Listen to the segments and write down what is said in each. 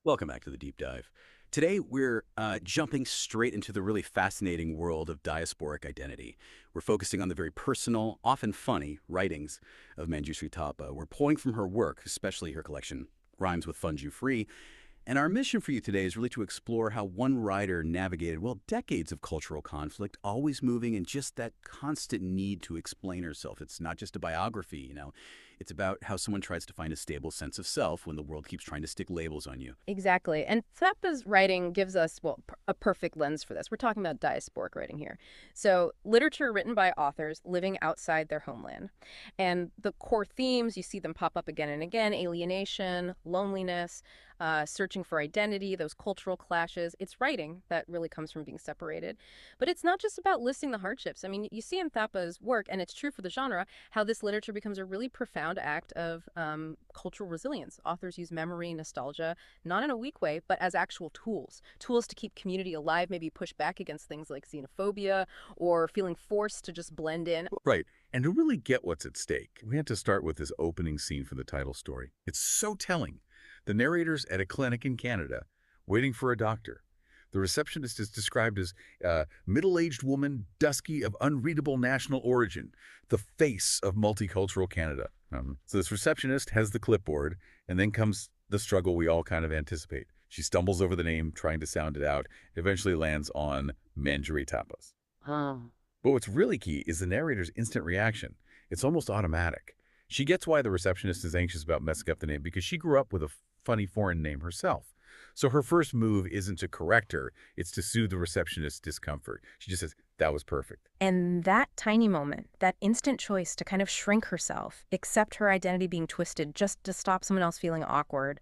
Welcome back to the Deep Dive. Today, we're jumping straight into the really fascinating world of diasporic identity. We're focusing on the very personal, often funny, writings of Manjushree Thapa. We're pulling from her work, especially her collection, Rhymes with Funju-Free. And our mission for you today is really to explore how one writer navigated, well, decades of cultural conflict, always moving in just that constant need to explain herself. It's not just a biography. It's about how someone tries to find a stable sense of self when the world keeps trying to stick labels on you. Exactly. And Thappa's writing gives us, well, a perfect lens for this. We're talking about diasporic writing here. So, literature written by authors living outside their homeland. And the core themes, you see them pop up again and again: alienation, loneliness, searching for identity, those cultural clashes. It's writing that really comes from being separated. But it's not just about listing the hardships. I mean, you see in Thappa's work, and it's true for the genre, how this literature becomes a really profound act of cultural resilience. Authors use memory, nostalgia, not in a weak way, but as actual tools to keep community alive, maybe push back against things like xenophobia or feeling forced to just blend in. Right. And to really get what's at stake, we had to start with this opening scene for the title story. It's so telling. The narrator's at a clinic in Canada, waiting for a doctor. The receptionist is described as a middle-aged woman, dusky, of unreadable national origin, the face of multicultural Canada. So this receptionist has the clipboard, and then comes the struggle we all kind of anticipate. She stumbles over the name, trying to sound it out, eventually lands on Manjushree Thapa. But what's really key is the narrator's instant reaction. It's almost automatic. She gets why the receptionist is anxious about messing up the name because she grew up with a funny foreign name herself. So her first move isn't to correct her, it's to soothe the receptionist's discomfort. She just says, that was perfect. And that tiny moment, that instant choice to kind of shrink herself, accept her identity being twisted just to stop someone else feeling awkward,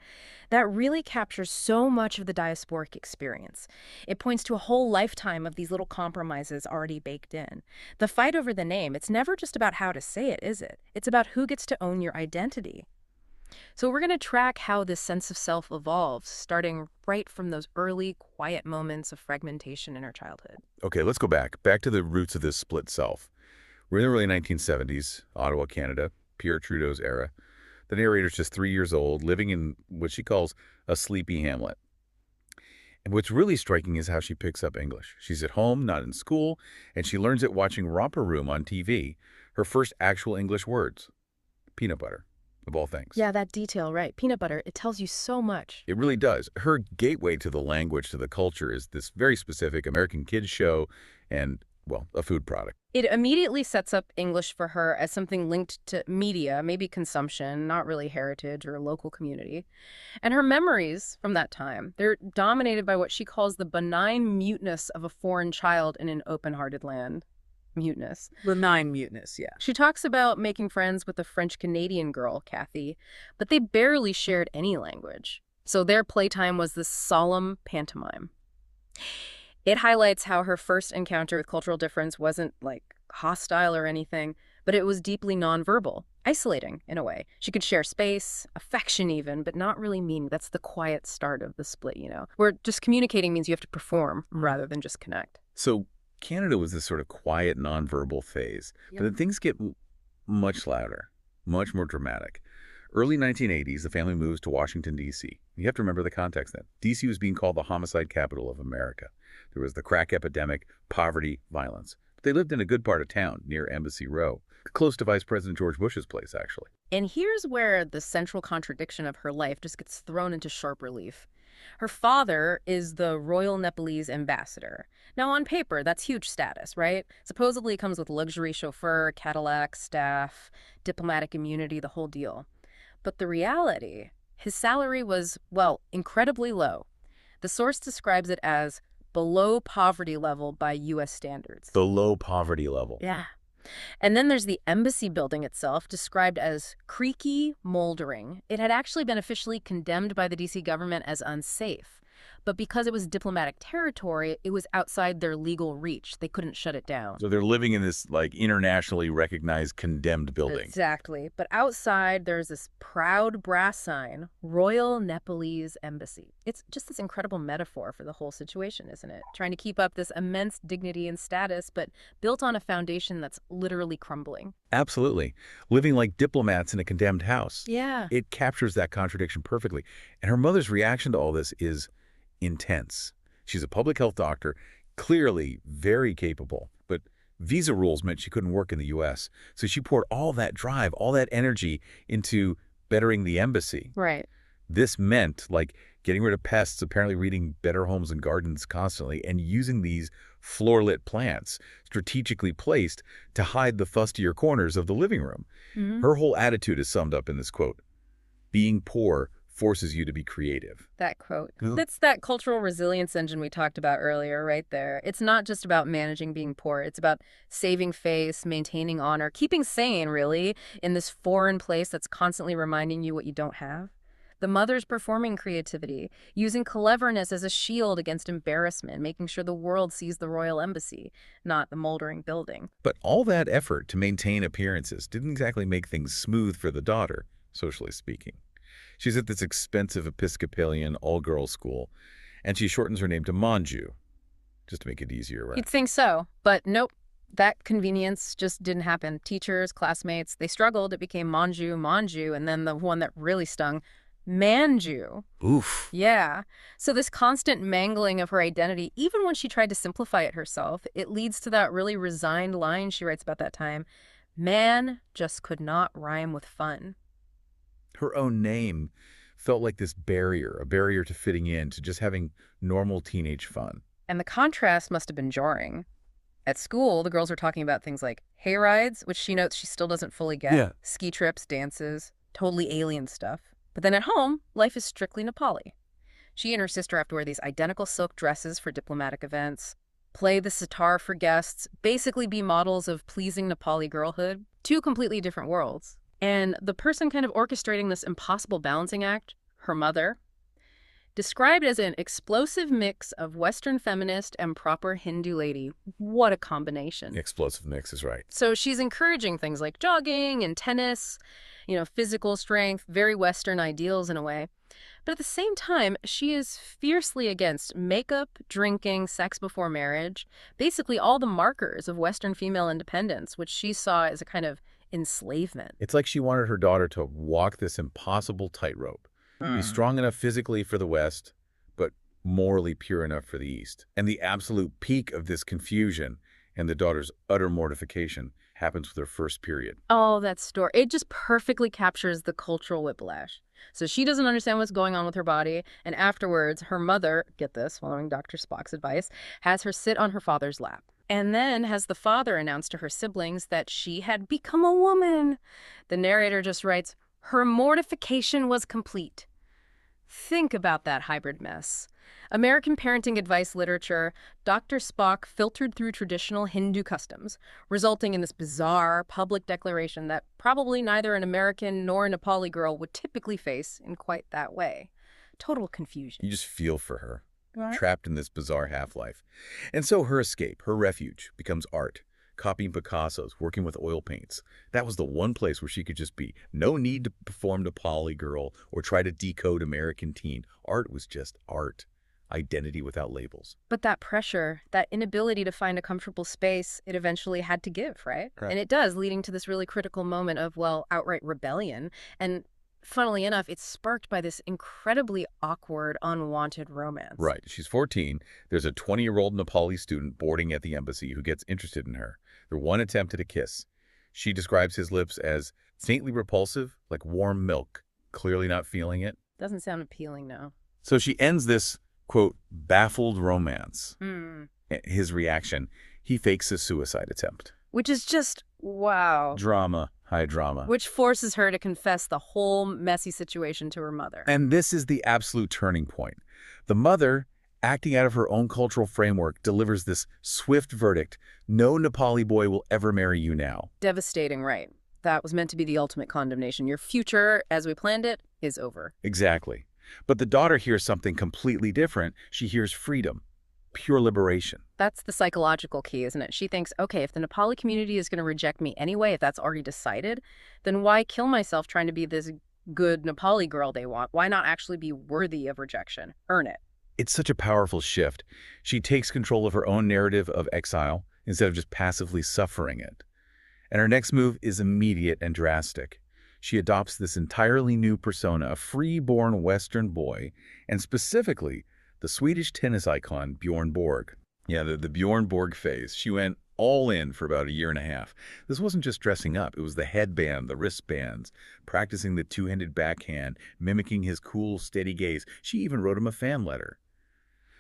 that really captures so much of the diasporic experience. It points to a whole lifetime of these little compromises already baked in. The fight over the name, it's never just about how to say it, is it? It's about who gets to own your identity. So we're going to track how this sense of self evolves, starting right from those early, quiet moments of fragmentation in her childhood. Okay, let's go back to the roots of this split self. We're in the early 1970s, Ottawa, Canada, Pierre Trudeau's era. The narrator's just 3 years old, living in what she calls a sleepy hamlet. And what's really striking is how she picks up English. She's at home, not in school, and she learns it watching Romper Room on TV. Her first actual English words: peanut butter, of all things. Yeah, that detail, right. Peanut butter, it tells you so much. It really does. Her gateway to the language, to the culture, is this very specific American kids show and, well, a food product. It immediately sets up English for her as something linked to media, maybe consumption, not really heritage or local community. And her memories from that time, they're dominated by what she calls the benign muteness of a foreign child in an open-hearted land. Muteness. Benign muteness, yeah. She talks about making friends with a French-Canadian girl, Kathy, but they barely shared any language. So their playtime was this solemn pantomime. It highlights how her first encounter with cultural difference wasn't, like, hostile or anything, but it was deeply nonverbal, isolating in a way. She could share space, affection even, but not really meaning. That's the quiet start of the split, where just communicating means you have to perform rather than just connect. So Canada was this sort of quiet, nonverbal phase. But then things get much louder, much more dramatic. Early 1980s, the family moves to Washington, D.C. You have to remember the context then. D.C. was being called the homicide capital of America. There was the crack epidemic, poverty, violence. But they lived in a good part of town, near Embassy Row, close to Vice President George Bush's place, actually. And here's where the central contradiction of her life just gets thrown into sharp relief. Her father is the Royal Nepalese ambassador. Now, on paper, that's huge status, right? Supposedly it comes with luxury chauffeur, Cadillac, staff, diplomatic immunity, the whole deal. But the reality, his salary was, well, incredibly low. The source describes it as below poverty level by U.S. standards. Below poverty level. Yeah. And then there's the embassy building itself, described as creaky, moldering. It had actually been officially condemned by the D.C. government as unsafe. but because it was diplomatic territory, it was outside their legal reach. They couldn't shut it down. So they're living in this, like, internationally recognized condemned building. Exactly. But outside, there's this proud brass sign, Royal Nepalese Embassy. It's just this incredible metaphor for the whole situation, isn't it? Trying to keep up this immense dignity and status, but built on a foundation that's literally crumbling. Absolutely. Living like diplomats in a condemned house. Yeah. It captures that contradiction perfectly. And her mother's reaction to all this is intense. She's a public health doctor, clearly very capable, but visa rules meant she couldn't work in the U.S. So she poured all that drive, all that energy into bettering the embassy. Right. This meant, like, getting rid of pests, apparently reading Better Homes and Gardens constantly, and using these floor-lit plants strategically placed to hide the fustier corners of the living room. Mm-hmm. Her whole attitude is summed up in this quote: being poor forces you to be creative. That quote. Yeah. That's that cultural resilience engine we talked about earlier, right there. It's not just about managing being poor. It's about saving face, maintaining honor, keeping sane, really, in this foreign place that's constantly reminding you what you don't have. The mother's performing creativity, using cleverness as a shield against embarrassment, making sure the world sees the royal embassy, not the moldering building. But all that effort to maintain appearances didn't exactly make things smooth for the daughter, socially speaking. She's at this expensive Episcopalian all-girls school, and she shortens her name to Manju, just to make it easier, right? You'd think so, but nope. That convenience just didn't happen. Teachers, classmates, they struggled. It became Manju, and then the one that really stung, Manju. Oof. Yeah. So this constant mangling of her identity, even when she tried to simplify it herself, it leads to that really resigned line she writes about that time. Man just could not rhyme with fun. Her own name felt like this barrier, a barrier to fitting in, to just having normal teenage fun. And the contrast must have been jarring. At school, the girls are talking about things like hay rides, which she notes she still doesn't fully get, Yeah. ski trips, dances, totally alien stuff. But then at home, life is strictly Nepali. She and her sister have to wear these identical silk dresses for diplomatic events, play the sitar for guests, basically be models of pleasing Nepali girlhood. Two completely different worlds. And the person kind of orchestrating this impossible balancing act, her mother, described as an explosive mix of Western feminist and proper Hindu lady. What a combination. Explosive mix is right. So she's encouraging things like jogging and tennis, physical strength, very Western ideals in a way. But at the same time, she is fiercely against makeup, drinking, sex before marriage, basically all the markers of Western female independence, which she saw as a kind of enslavement. It's like she wanted her daughter to walk this impossible tightrope, be strong enough physically for the West, but morally pure enough for the East. And the absolute peak of this confusion and the daughter's utter mortification happens with her first period. Oh, that story. It just perfectly captures the cultural whiplash. So she doesn't understand what's going on with her body, and afterwards, her mother, get this, following Dr. Spock's advice, has her sit on her father's lap. And then has the father announced to her siblings that she had become a woman. The narrator just writes, her mortification was complete. Think about that hybrid mess. American parenting advice literature, Dr. Spock filtered through traditional Hindu customs, resulting in this bizarre public declaration that probably neither an American nor a Nepali girl would typically face in quite that way. Total confusion. You just feel for her, trapped in this bizarre half-life. And so her escape, her refuge, becomes art. Copying Picasso's, working with oil paints. That was the one place where she could just be. No need to perform Nepali girl or try to decode American teen. Art was just art. Identity without labels. But that pressure, that inability to find a comfortable space, it eventually had to give, right? Right. And it does, leading to this really critical moment of, outright rebellion. And funnily enough, it's sparked by this incredibly awkward, unwanted romance. Right. She's 14. There's a 20-year-old Nepali student boarding at the embassy who gets interested in her. Their one attempt at a kiss. She describes his lips as faintly repulsive, like warm milk, clearly not feeling it. Doesn't sound appealing, no. So she ends this, quote, baffled romance. Hmm. His reaction, he fakes a suicide attempt. Which is just, wow. Drama, high drama. Which forces her to confess the whole messy situation to her mother. And this is the absolute turning point. The mother, acting out of her own cultural framework, delivers this swift verdict: no Nepali boy will ever marry you now. Devastating, right? That was meant to be the ultimate condemnation. Your future, as we planned it, is over. Exactly. But the daughter hears something completely different. She hears freedom, pure liberation. That's the psychological key, isn't it? She thinks, okay, if the Nepali community is going to reject me anyway, if that's already decided, then why kill myself trying to be this good Nepali girl they want? Why not actually be worthy of rejection? Earn it. It's such a powerful shift. She takes control of her own narrative of exile instead of just passively suffering it. And her next move is immediate and drastic. She adopts this entirely new persona, a free-born Western boy, and specifically the Swedish tennis icon Bjorn Borg. Yeah, the Bjorn Borg phase. She went all in for about a year and a half. This wasn't just dressing up. It was the headband, the wristbands, practicing the two-handed backhand, mimicking his cool, steady gaze. She even wrote him a fan letter.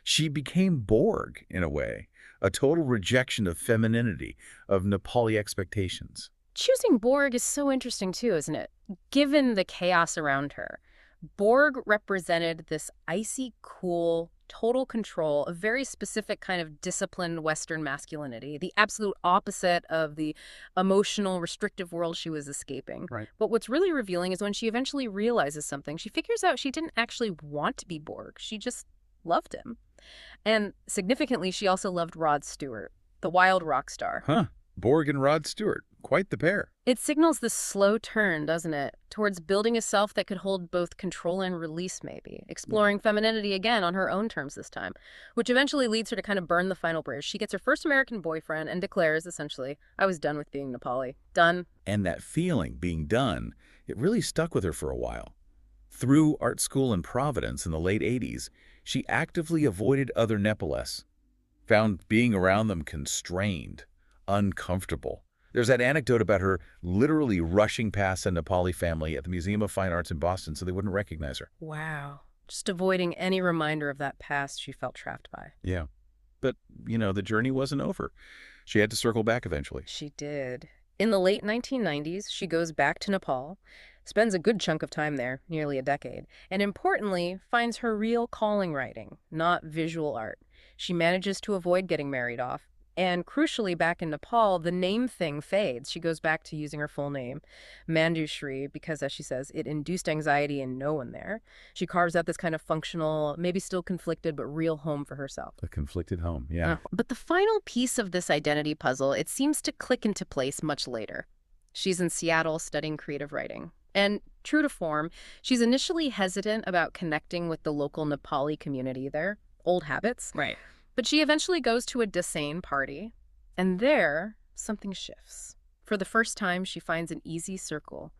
She became Borg, in a way, a total rejection of femininity, of Nepali expectations. Choosing Borg is so interesting too, isn't it? Given the chaos around her, Borg represented this icy, cool, total control, a very specific kind of disciplined Western masculinity, the absolute opposite of the emotional, restrictive world she was escaping. Right. But what's really revealing is when she eventually realizes something, she figures out she didn't actually want to be Borg. She just loved him. And significantly, she also loved Rod Stewart, the wild rock star. Huh. Borg and Rod Stewart. Quite the pair. It signals this slow turn, doesn't it, towards building a self that could hold both control and release, maybe, exploring femininity again on her own terms this time, which eventually leads her to kind of burn the final bridge. She gets her first American boyfriend and declares, essentially, I was done with being Nepali. Done. And that feeling, being done, it really stuck with her for a while. Through art school in Providence in the late 80s, she actively avoided other Nepalese, found being around them constrained, uncomfortable. There's that anecdote about her literally rushing past a Nepali family at the Museum of Fine Arts in Boston so they wouldn't recognize her. Wow. Just avoiding any reminder of that past she felt trapped by. Yeah. But, the journey wasn't over. She had to circle back eventually. She did. In the late 1990s, she goes back to Nepal, spends a good chunk of time there, nearly a decade, and importantly, finds her real calling writing, not visual art. She manages to avoid getting married off. And crucially, back in Nepal, the name thing fades. She goes back to using her full name, Manjushree, because, as she says, it induced anxiety in no one there. She carves out this kind of functional, maybe still conflicted, but real home for herself. A conflicted home, yeah. But the final piece of this identity puzzle, it seems to click into place much later. She's in Seattle studying creative writing. And true to form, she's initially hesitant about connecting with the local Nepali community there. Old habits. Right. But she eventually goes to a Dasane party, and there, something shifts. For the first time, she finds an easy circle.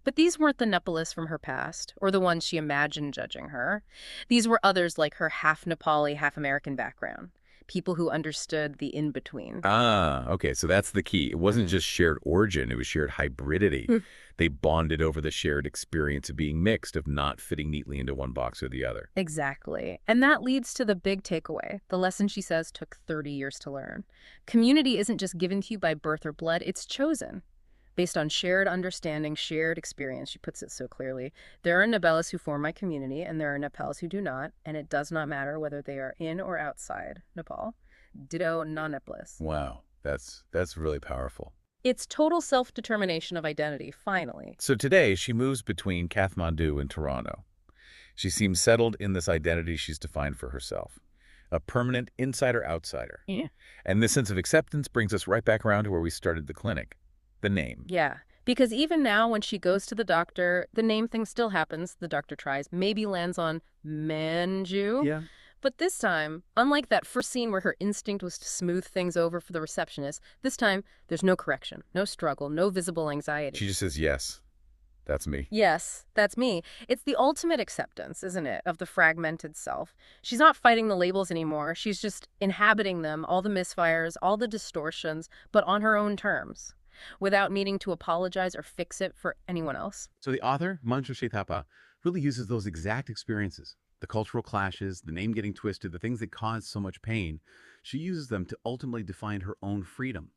But these weren't the Nepalese from her past, or the ones she imagined judging her. These were others like her half Nepali, half American background. People who understood the in-between. Ah, okay, so that's the key. It wasn't just shared origin, it was shared hybridity. They bonded over the shared experience of being mixed, of not fitting neatly into one box or the other. Exactly. And that leads to the big takeaway, the lesson she says took 30 years to learn. Community isn't just given to you by birth or blood, it's chosen. Based on shared understanding, shared experience, she puts it so clearly. There are Nepalese who form my community, and there are Nepalese who do not, and it does not matter whether they are in or outside Nepal. Ditto non-Nepalese. Wow, that's really powerful. It's total self-determination of identity, finally. So today, she moves between Kathmandu and Toronto. She seems settled in this identity she's defined for herself. A permanent insider-outsider. Yeah. And this sense of acceptance brings us right back around to where we started the clinic. The name. Yeah, because even now when she goes to the doctor, the name thing still happens. The doctor tries, maybe lands on Manju. Yeah. But this time, unlike that first scene where her instinct was to smooth things over for the receptionist, this time there's no correction, no struggle, no visible anxiety. She just says, yes, that's me. Yes, that's me. It's the ultimate acceptance, isn't it, of the fragmented self. She's not fighting the labels anymore. She's just inhabiting them, all the misfires, all the distortions, but on her own terms, without needing to apologize or fix it for anyone else. So the author, Manjushree Thapa, really uses those exact experiences, the cultural clashes, the name getting twisted, the things that cause so much pain. She uses them to ultimately define her own freedom.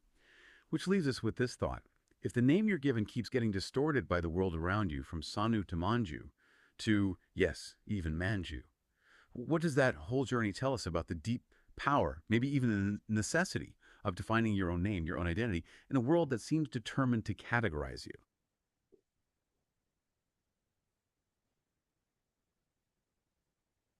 Which leaves us with this thought. If the name you're given keeps getting distorted by the world around you, from Sanu to Manju, to, yes, even Manju, what does that whole journey tell us about the deep power, maybe even the necessity of defining your own name, your own identity, in a world that seems determined to categorize you?